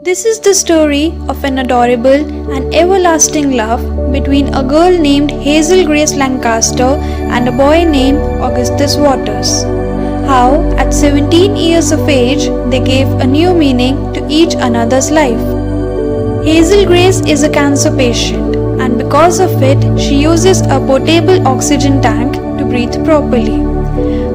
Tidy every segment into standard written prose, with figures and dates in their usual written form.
This is the story of an adorable and everlasting love between a girl named Hazel Grace Lancaster and a boy named Augustus Waters. How, at 17 years of age, they gave a new meaning to each another's life. Hazel Grace is a cancer patient, and because of it, she uses a portable oxygen tank to breathe properly.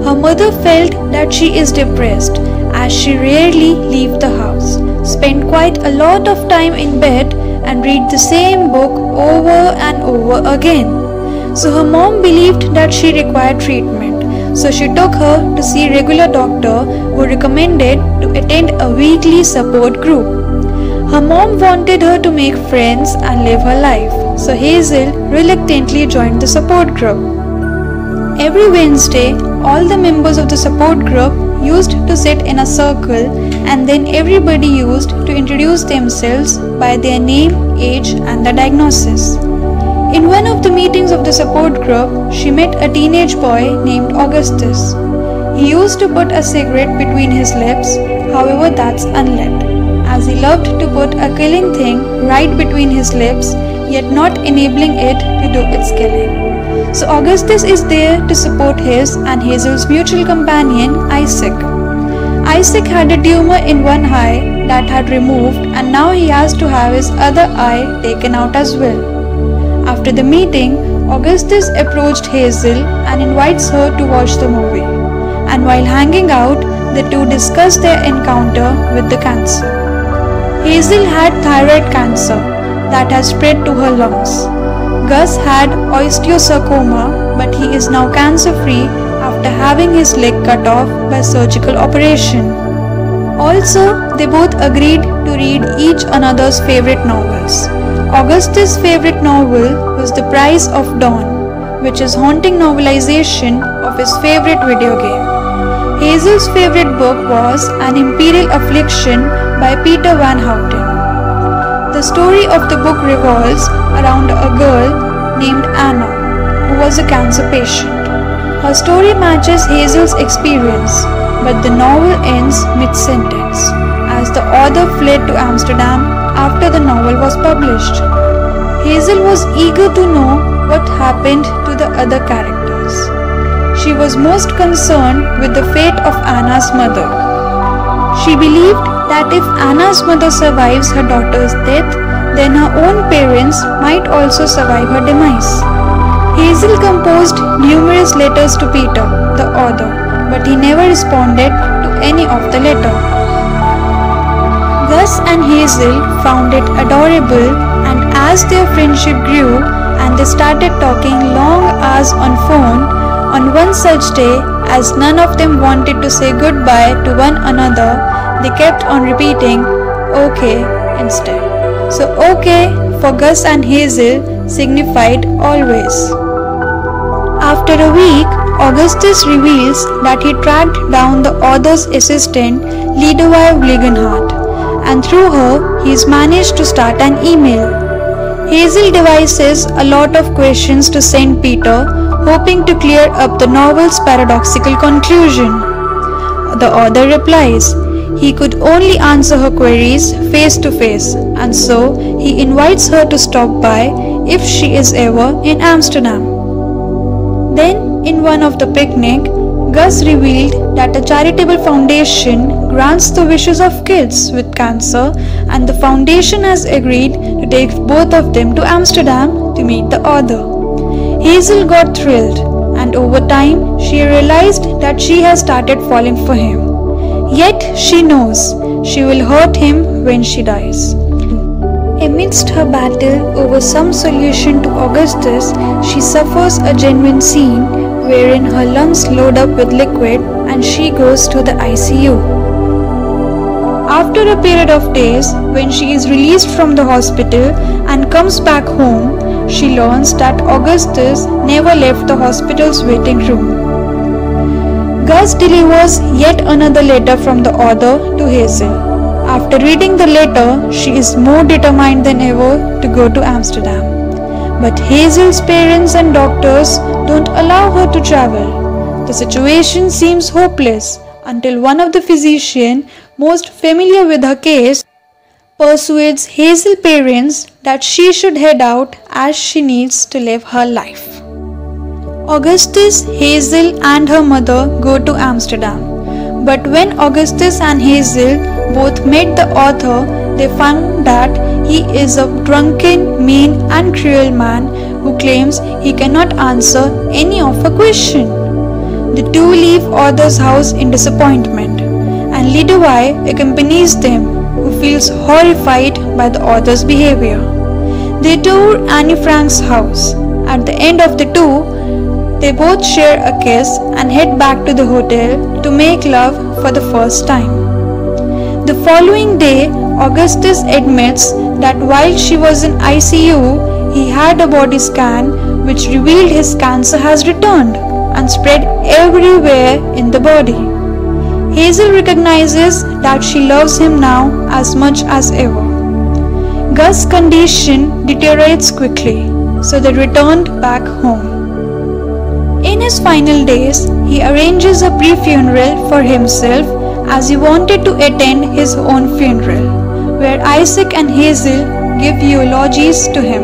Her mother felt that she is depressed as she rarely leaves the house, spend quite a lot of time in bed and read the same book over and over again. So her mom believed that she required treatment, so she took her to see a regular doctor who recommended to attend a weekly support group. Her mom wanted her to make friends and live her life, so Hazel reluctantly joined the support group. Every Wednesday, all the members of the support group used to sit in a circle, and then everybody used to introduce themselves by their name, age and the diagnosis. In one of the meetings of the support group, she met a teenage boy named Augustus. He used to put a cigarette between his lips, however that's unlit, as he loved to put a killing thing right between his lips, yet not enabling it to do its killing. So Augustus is there to support his and Hazel's mutual companion, Isaac. Isaac had a tumor in one eye that had removed, and now he has to have his other eye taken out as well. After the meeting, Augustus approached Hazel and invites her to watch the movie. And while hanging out, the two discuss their encounter with the cancer. Hazel had thyroid cancer that has spread to her lungs. Gus had osteosarcoma, but he is now cancer-free after having his leg cut off by surgical operation. Also, they both agreed to read each another's favorite novels. Augustus' favorite novel was The Price of Dawn, which is haunting novelization of his favorite video game. Hazel's favorite book was An Imperial Affliction by Peter Van Houten. The story of the book revolves around a girl named Anna, who was a cancer patient. Her story matches Hazel's experience, but the novel ends mid-sentence, as the author fled to Amsterdam after the novel was published. Hazel was eager to know what happened to the other characters. She was most concerned with the fate of Anna's mother. She believed that if Anna's mother survives her daughter's death, then her own parents might also survive her demise. Hazel composed numerous letters to Peter, the author, but he never responded to any of the letters. Gus and Hazel found it adorable, and as their friendship grew and they started talking long hours on phone, on one such day, as none of them wanted to say goodbye to one another, they kept on repeating, "Okay," instead. So "okay" for Gus and Hazel signified always. After a week, Augustus reveals that he tracked down the author's assistant, Lidovive Blegenhardt, and through her, he's managed to start an email. Hazel devises a lot of questions to send Peter, hoping to clear up the novel's paradoxical conclusion. The author replies he could only answer her queries face to face, and so he invites her to stop by if she is ever in Amsterdam. Then, in one of the picnic, Gus revealed that a charitable foundation grants the wishes of kids with cancer, and the foundation has agreed to take both of them to Amsterdam to meet the author. Hazel got thrilled, and over time she realized that she has started falling for him. Yet she knows she will hurt him when she dies. Amidst her battle over some solution to Augustus, she suffers a genuine scene wherein her lungs load up with liquid and she goes to the ICU. After a period of days, when she is released from the hospital and comes back home, she learns that Augustus never left the hospital's waiting room. Gus delivers yet another letter from the author to Hazel. After reading the letter, she is more determined than ever to go to Amsterdam. But Hazel's parents and doctors don't allow her to travel. The situation seems hopeless until one of the physicians most familiar with her case persuades Hazel's parents that she should head out as she needs to live her life. Augustus, Hazel and her mother go to Amsterdam. But when Augustus and Hazel both met the author, they found that he is a drunken, mean and cruel man who claims he cannot answer any of her question. The two leave author's house in disappointment, and Lidovai accompanies them, who feels horrified by the author's behavior. They tour Anne Frank's house. At the end of the tour, they both share a kiss and head back to the hotel to make love for the first time. The following day, Augustus admits that while she was in ICU, he had a body scan which revealed his cancer has returned and spread everywhere in the body. Hazel recognizes that she loves him now as much as ever. Gus' condition deteriorates quickly, so they returned back home. In his final days, he arranges a pre-funeral for himself as he wanted to attend his own funeral, where Isaac and Hazel give eulogies to him.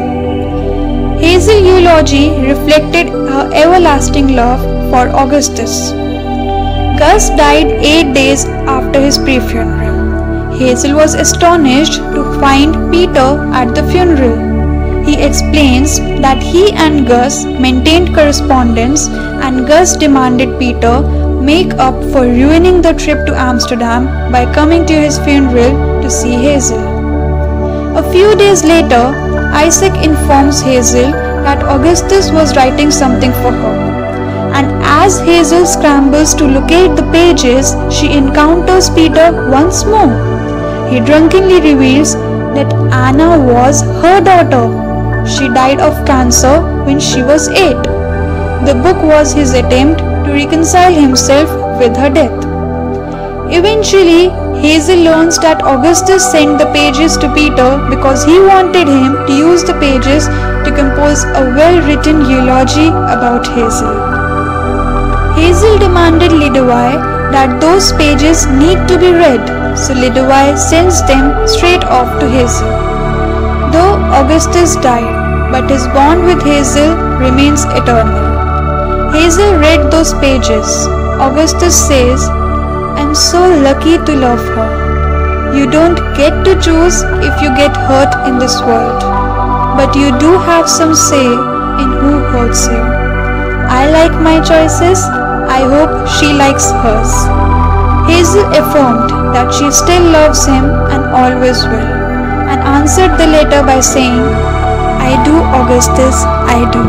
Hazel's eulogy reflected her everlasting love for Augustus. Gus died 8 days after his pre-funeral. Hazel was astonished to find Peter at the funeral. He explains that he and Gus maintained correspondence, and Gus demanded Peter make up for ruining the trip to Amsterdam by coming to his funeral to see Hazel. A few days later, Isaac informs Hazel that Augustus was writing something for her, and as Hazel scrambles to locate the pages, she encounters Peter once more. He drunkenly reveals that Anna was her daughter. She died of cancer when she was 8. The book was his attempt to reconcile himself with her death. Eventually, Hazel learns that Augustus sent the pages to Peter because he wanted him to use the pages to compose a well-written eulogy about Hazel. Hazel demanded Lidovai that those pages need to be read, so Lidovai sends them straight off to Hazel. Though Augustus died, but his bond with Hazel remains eternal. Hazel read those pages. Augustus says, "I'm so lucky to love her. You don't get to choose if you get hurt in this world, but you do have some say in who hurts you. I like my choices. I hope she likes hers." Hazel affirmed that she still loves him and always will, and answered the letter by saying, "I do, Augustus, I do."